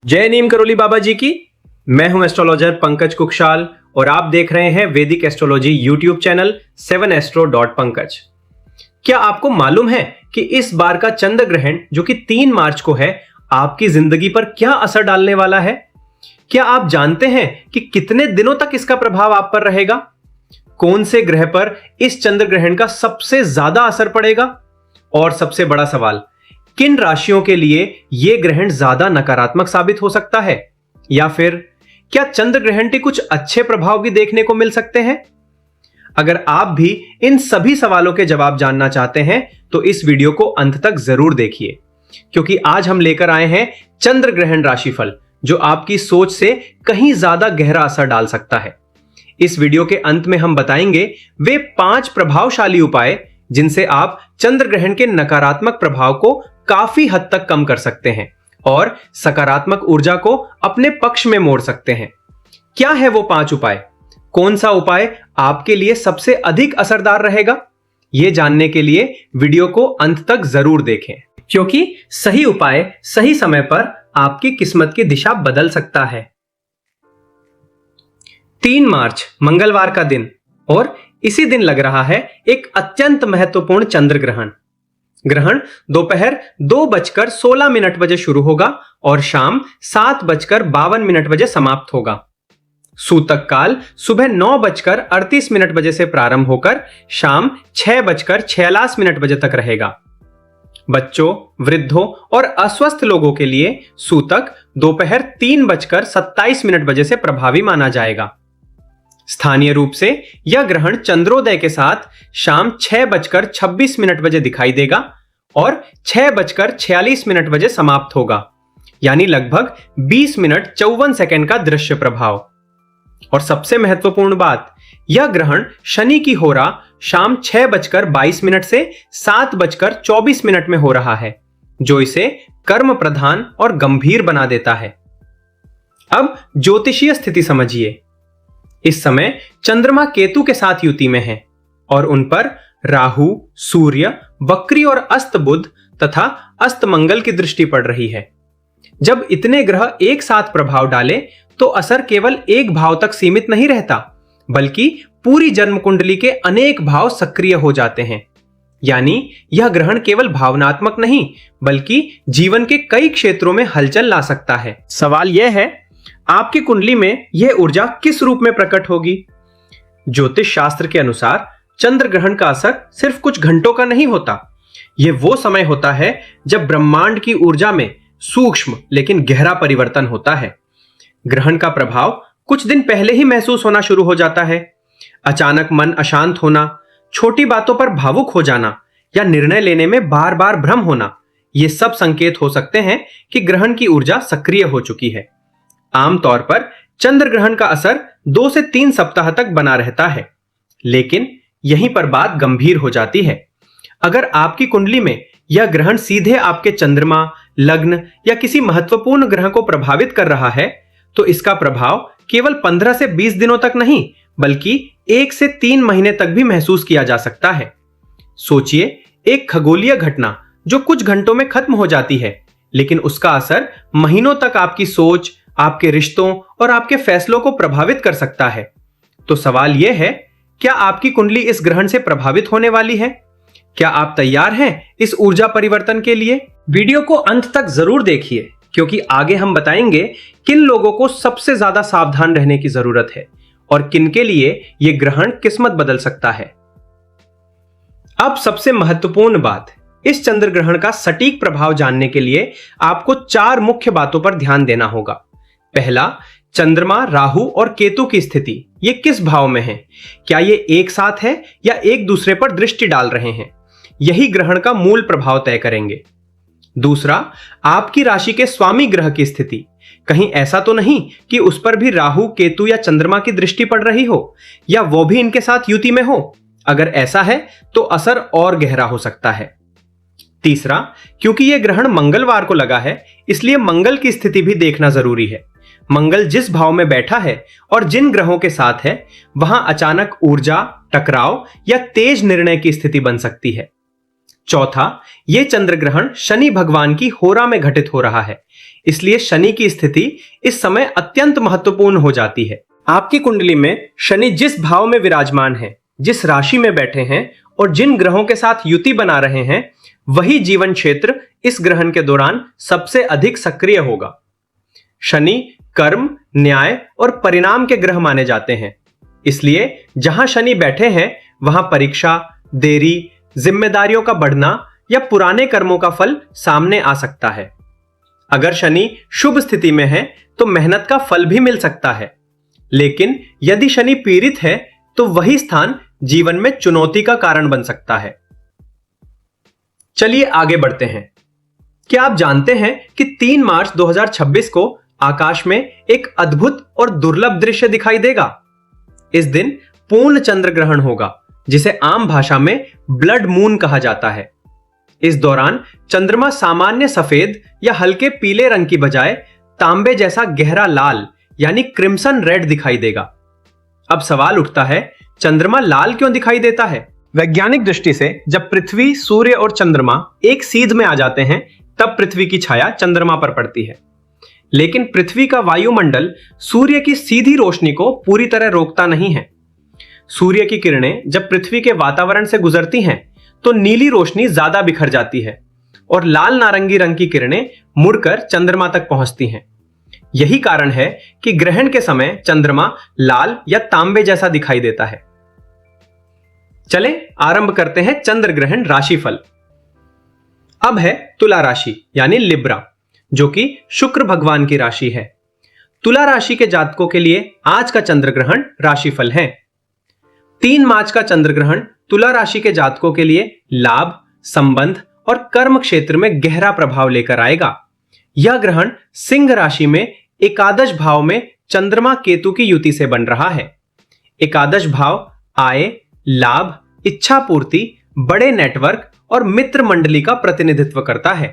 जय नीम करोली बाबा जी की। मैं हूं एस्ट्रोलॉजर पंकज कुक्षाल और आप देख रहे हैं वैदिक एस्ट्रोलॉजी यूट्यूब चैनल 7astro.pankaj। क्या आपको मालूम है कि इस बार का चंद्र ग्रहण जो कि 3 मार्च को है आपकी जिंदगी पर क्या असर डालने वाला है? क्या आप जानते हैं कि कितने दिनों तक इसका प्रभाव आप पर रहेगा? कौन से ग्रह पर इस चंद्र ग्रहण का सबसे ज्यादा असर पड़ेगा? और सबसे बड़ा सवाल, किन राशियों के लिए यह ग्रहण ज्यादा नकारात्मक साबित हो सकता है? या फिर क्या चंद्र ग्रहण के कुछ अच्छे प्रभाव भी देखने को मिल सकते हैं? अगर आप भी इन सभी सवालों के जवाब जानना चाहते हैं तो इस वीडियो को अंत तक जरूर देखिए, क्योंकि आज हम लेकर आए हैं चंद्र ग्रहण राशिफल जो आपकी सोच से कहीं ज्यादा गहरा असर डाल सकता है। इस वीडियो के अंत में हम बताएंगे वे 5 प्रभावशाली उपाय जिनसे आप चंद्र ग्रहण के नकारात्मक प्रभाव को काफी हद तक कम कर सकते हैं और सकारात्मक ऊर्जा को अपने पक्ष में मोड़ सकते हैं। क्या है वो 5 उपाय? कौन सा उपाय आपके लिए सबसे अधिक असरदार रहेगा? यह जानने के लिए वीडियो को अंत तक जरूर देखें, क्योंकि सही उपाय सही समय पर आपकी किस्मत की दिशा बदल सकता है। 3 मार्च मंगलवार का दिन और इसी दिन लग रहा है एक अत्यंत महत्वपूर्ण चंद्र ग्रहण। ग्रहण दोपहर 2:16 बजे शुरू होगा और शाम 7:52 बजे समाप्त होगा। सूतक काल सुबह 9:38 बजे से प्रारंभ होकर शाम 6:46 बजे तक रहेगा। बच्चों, वृद्धों और अस्वस्थ लोगों के लिए सूतक दोपहर 3:27 बजे से प्रभावी माना जाएगा। स्थानीय रूप से यह ग्रहण चंद्रोदय के साथ शाम 6:26 बजे दिखाई देगा और 6:46 बजे समाप्त होगा, यानी लगभग 20 मिनट 54 सेकंड का दृश्य प्रभाव। और सबसे महत्वपूर्ण बात, यह ग्रहण शनि की होरा शाम 6:22 से 7:24 में हो रहा है, जो इसे कर्म प्रधान और गंभीर बना देता है। अब ज्योतिषीय स्थिति समझिए। इस समय चंद्रमा केतु के साथ युति में है और उन पर राहु, सूर्य, वक्री और अस्त बुध तथा अस्त मंगल की दृष्टि पड़ रही है। जब इतने ग्रह एक साथ प्रभाव डाले तो असर केवल एक भाव तक सीमित नहीं रहता, बल्कि पूरी जन्म कुंडली के अनेक भाव सक्रिय हो जाते हैं। यानी यह ग्रहण केवल भावनात्मक नहीं, बल्कि जीवन के कई क्षेत्रों में हलचल ला सकता है। सवाल यह है, आपकी कुंडली में यह ऊर्जा किस रूप में प्रकट होगी? ज्योतिष शास्त्र के अनुसार चंद्र ग्रहण का असर सिर्फ कुछ घंटों का नहीं होता। यह वो समय होता है जब ब्रह्मांड की ऊर्जा में सूक्ष्म लेकिन गहरा परिवर्तन होता है। ग्रहण का प्रभाव कुछ दिन पहले ही महसूस होना शुरू हो जाता है। अचानक मन अशांत होना, छोटी बातों पर भावुक हो जाना या निर्णय लेने में बार बार भ्रम होना, ये सब संकेत हो सकते हैं कि ग्रहण की ऊर्जा सक्रिय हो चुकी है। आमतौर पर चंद्र ग्रहण का असर 2 से 3 सप्ताह तक बना रहता है, लेकिन यहीं पर बात गंभीर हो जाती है। अगर आपकी कुंडली में यह ग्रहण सीधे आपके चंद्रमा, लग्न या किसी महत्वपूर्ण ग्रह को प्रभावित कर रहा है, तो इसका प्रभाव केवल 15 से 20 दिनों तक नहीं, बल्कि 1 से 3 महीने तक भी महसूस किया जा सकता है। सोचिए, एक खगोलीय घटना जो कुछ घंटों में खत्म हो जाती है, लेकिन उसका असर महीनों तक आपकी सोच, आपके रिश्तों और आपके फैसलों को प्रभावित कर सकता है। तो सवाल यह है, क्या आपकी कुंडली इस ग्रहण से प्रभावित होने वाली है? क्या आप तैयार हैं इस ऊर्जा परिवर्तन के लिए? वीडियो को अंत तक जरूर देखिए, क्योंकि आगे हम बताएंगे किन लोगों को सबसे ज्यादा सावधान रहने की जरूरत है और किन के लिए यह ग्रहण किस्मत बदल सकता है। अब सबसे महत्वपूर्ण बात, इस चंद्र ग्रहण का सटीक प्रभाव जानने के लिए आपको 4 मुख्य बातों पर ध्यान देना होगा। पहला, चंद्रमा, राहु और केतु की स्थिति, ये किस भाव में है? क्या ये एक साथ है या एक दूसरे पर दृष्टि डाल रहे हैं? यही ग्रहण का मूल प्रभाव तय करेंगे। दूसरा, आपकी राशि के स्वामी ग्रह की स्थिति, कहीं ऐसा तो नहीं कि उस पर भी राहु, केतु या चंद्रमा की दृष्टि पड़ रही हो या वो भी इनके साथ युति में हो। अगर ऐसा है तो असर और गहरा हो सकता है। तीसरा, क्योंकि यह ग्रहण मंगलवार को लगा है, इसलिए मंगल की स्थिति भी देखना जरूरी है। मंगल जिस भाव में बैठा है और जिन ग्रहों के साथ है, वहां अचानक ऊर्जा, टकराव या तेज निर्णय की स्थिति बन सकती है। चौथा, ये चंद्र ग्रहण शनि भगवान की होरा में घटित हो रहा है, इसलिए शनि की स्थिति इस समय अत्यंत महत्वपूर्ण हो जाती है। आपकी कुंडली में शनि जिस भाव में विराजमान है, जिस राशि में बैठे हैं और जिन ग्रहों के साथ युति बना रहे हैं, वही जीवन क्षेत्र इस ग्रहण के दौरान सबसे अधिक सक्रिय होगा। शनि कर्म, न्याय और परिणाम के ग्रह माने जाते हैं, इसलिए जहां शनि बैठे हैं वहां परीक्षा, देरी, जिम्मेदारियों का बढ़ना या पुराने कर्मों का फल सामने आ सकता है। अगर शनि शुभ स्थिति में है तो मेहनत का फल भी मिल सकता है, लेकिन यदि शनि पीड़ित है तो वही स्थान जीवन में चुनौती का कारण बन सकता है। चलिए आगे बढ़ते हैं। क्या आप जानते हैं कि 3 मार्च 2026 को आकाश में एक अद्भुत और दुर्लभ दृश्य दिखाई देगा? इस दिन पूर्ण चंद्र ग्रहण होगा, जिसे आम भाषा में ब्लड मून कहा जाता है। इस दौरान चंद्रमा सामान्य सफेद या हल्के पीले रंग की बजाय तांबे जैसा गहरा लाल यानी क्रिम्सन रेड दिखाई देगा। अब सवाल उठता है, चंद्रमा लाल क्यों दिखाई देता है? वैज्ञानिक दृष्टि से जब पृथ्वी, सूर्य और चंद्रमा एक सीध में आ जाते हैं, तब पृथ्वी की छाया चंद्रमा पर पड़ती है। लेकिन पृथ्वी का वायुमंडल सूर्य की सीधी रोशनी को पूरी तरह रोकता नहीं है। सूर्य की किरणें जब पृथ्वी के वातावरण से गुजरती हैं, तो नीली रोशनी ज्यादा बिखर जाती है और लाल नारंगी रंग की किरणें मुड़कर चंद्रमा तक पहुंचती हैं। यही कारण है कि ग्रहण के समय चंद्रमा लाल या तांबे जैसा दिखाई देता है। चलें आरंभ करते हैं चंद्र ग्रहण राशिफल। अब है तुला राशि यानी लिब्रा, जो कि शुक्र भगवान की राशि है। तुला राशि के जातकों के लिए आज का चंद्र ग्रहण राशिफल है। 3 मार्च का चंद्र ग्रहण तुला राशि के जातकों के लिए लाभ, संबंध और कर्म क्षेत्र में गहरा प्रभाव लेकर आएगा। यह ग्रहण सिंह राशि में एकादश भाव में चंद्रमा केतु की युति से बन रहा है। एकादश भाव आय, लाभ, इच्छा पूर्ति, बड़े नेटवर्क और मित्र मंडली का प्रतिनिधित्व करता है।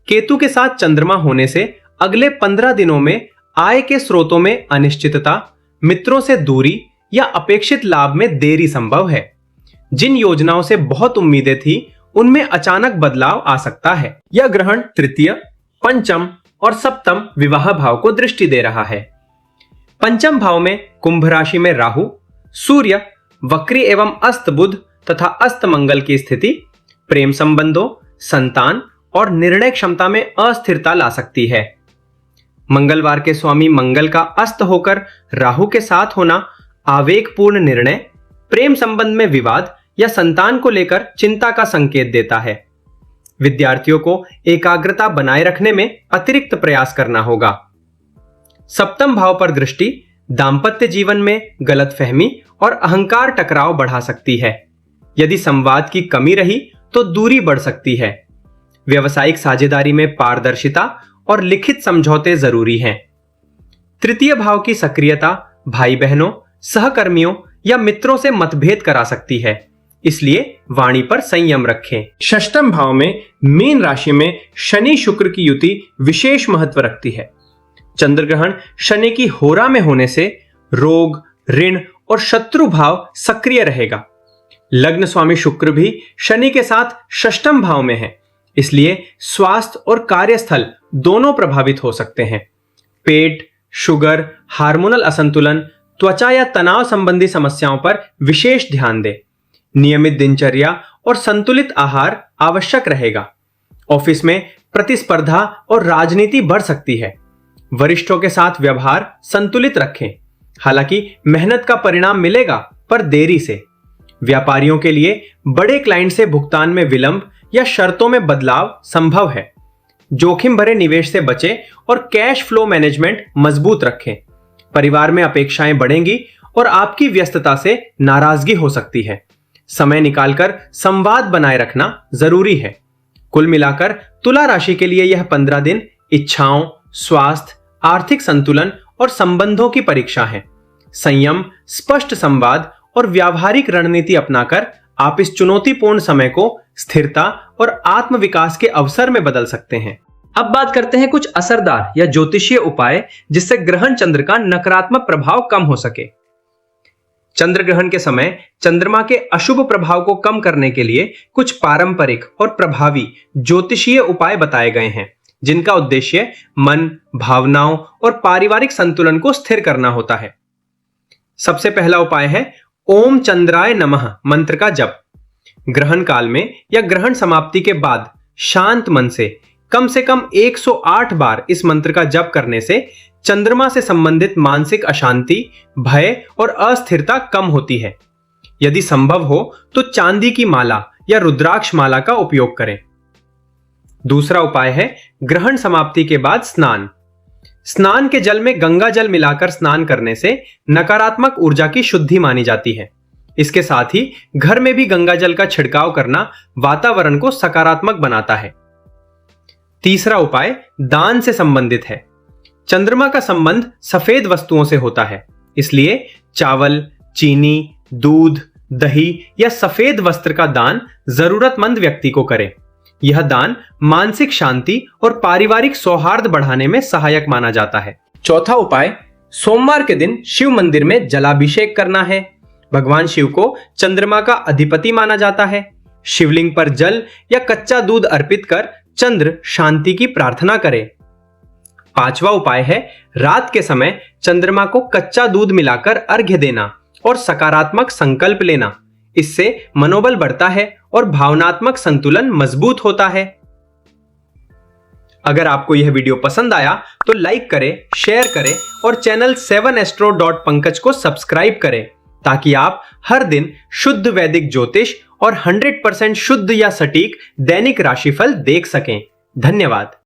केतु के साथ चंद्रमा होने से अगले 15 दिनों में आय के स्रोतों में अनिश्चितता, मित्रों से दूरी या अपेक्षित लाभ में देरी संभव है। जिन योजनाओं से बहुत उम्मीदें थी, उनमें अचानक बदलाव आ सकता है। यह ग्रहण तृतीय, पंचम और सप्तम विवाह भाव को दृष्टि दे रहा है। पंचम भाव में कुंभ राशि में राहु, सूर्य, वक्री एवं अस्त बुध तथा अस्त मंगल की स्थिति प्रेम संबंधों, संतान और निर्णय क्षमता में अस्थिरता ला सकती है। मंगलवार के स्वामी मंगल का अस्त होकर राहु के साथ होना आवेगपूर्ण निर्णय, प्रेम संबंध में विवाद या संतान को लेकर चिंता का संकेत देता है। विद्यार्थियों को एकाग्रता बनाए रखने में अतिरिक्त प्रयास करना होगा। सप्तम भाव पर दृष्टि दांपत्य जीवन में गलतफहमी और अहंकार टकराव बढ़ा सकती है। यदि संवाद की कमी रही तो दूरी बढ़ सकती है। व्यवसायिक साझेदारी में पारदर्शिता और लिखित समझौते जरूरी हैं। तृतीय भाव की सक्रियता भाई बहनों, सहकर्मियों या मित्रों से मतभेद करा सकती है, इसलिए वाणी पर संयम रखें। षष्ठम भाव में मीन राशि में शनि शुक्र की युति विशेष महत्व रखती है। चंद्र ग्रहण शनि की होरा में होने से रोग, ऋण और शत्रु भाव सक्रिय रहेगा। लग्न स्वामी शुक्र भी शनि के साथ षष्ठम भाव में है, इसलिए स्वास्थ्य और कार्यस्थल दोनों प्रभावित हो सकते हैं। पेट, शुगर, हार्मोनल असंतुलन, त्वचा या तनाव संबंधी समस्याओं पर विशेष ध्यान दें। नियमित दिनचर्या और संतुलित आहार आवश्यक रहेगा। ऑफिस में प्रतिस्पर्धा और राजनीति बढ़ सकती है। वरिष्ठों के साथ व्यवहार संतुलित रखें। हालांकि मेहनत का परिणाम मिलेगा, पर देरी से। व्यापारियों के लिए बड़े क्लाइंट से भुगतान में विलंब या शर्तों में बदलाव संभव है। जोखिम भरे निवेश से बचें और कैश फ्लो मैनेजमेंट मजबूत रखें। परिवार में अपेक्षाएं बढ़ेंगी और आपकी व्यस्तता से नाराजगी हो सकती है। समय निकालकर संवाद बनाए रखना जरूरी है। कुल मिलाकर तुला राशि के लिए यह 15 दिन इच्छाओं, स्वास्थ्य, आर्थिक संतुलन और संबंधों की परीक्षा है। संयम, स्पष्ट संवाद और व्यावहारिक रणनीति अपनाकर आप इस चुनौतीपूर्ण समय को स्थिरता और आत्मविकास के अवसर में बदल सकते हैं। अब बात करते हैं कुछ असरदार या ज्योतिषीय उपाय जिससे ग्रहण चंद्र का नकारात्मक प्रभाव कम हो सके। चंद्र ग्रहण के समय चंद्रमा के अशुभ प्रभाव को कम करने के लिए कुछ पारंपरिक और प्रभावी ज्योतिषीय उपाय बताए गए हैं, जिनका उद्देश्य मन, भावनाओं और पारिवारिक संतुलन को स्थिर करना होता है। सबसे पहला उपाय है ओम चंद्राय नमः मंत्र का जप। ग्रहण काल में या ग्रहण समाप्ति के बाद शांत मन से कम 108 बार इस मंत्र का जप करने से चंद्रमा से संबंधित मानसिक अशांति, भय और अस्थिरता कम होती है। यदि संभव हो तो चांदी की माला या रुद्राक्ष माला का उपयोग करें। दूसरा उपाय है ग्रहण समाप्ति के बाद स्नान। स्नान के जल में गंगा जल मिलाकर स्नान करने से नकारात्मक ऊर्जा की शुद्धि मानी जाती है। इसके साथ ही घर में भी गंगा जल का छिड़काव करना वातावरण को सकारात्मक बनाता है। तीसरा उपाय दान से संबंधित है। चंद्रमा का संबंध सफेद वस्तुओं से होता है, इसलिए चावल, चीनी, दूध, दही या सफेद वस्त्र का दान जरूरतमंद व्यक्ति को करें। यह दान मानसिक शांति और पारिवारिक सौहार्द बढ़ाने में सहायक माना जाता है। चौथा उपाय सोमवार के दिन शिव मंदिर में जलाभिषेक करना है। भगवान शिव को चंद्रमा का अधिपति माना जाता है। शिवलिंग पर जल या कच्चा दूध अर्पित कर चंद्र शांति की प्रार्थना करें। पांचवा उपाय है रात के समय चंद्रमा को कच्चा दूध मिलाकर अर्घ्य देना और सकारात्मक संकल्प लेना। इससे मनोबल बढ़ता है और भावनात्मक संतुलन मजबूत होता है। अगर आपको यह वीडियो पसंद आया तो लाइक करें, शेयर करें और चैनल 7astro.pankaj को सब्सक्राइब करें, ताकि आप हर दिन शुद्ध वैदिक ज्योतिष और 100% शुद्ध या सटीक दैनिक राशिफल देख सकें। धन्यवाद।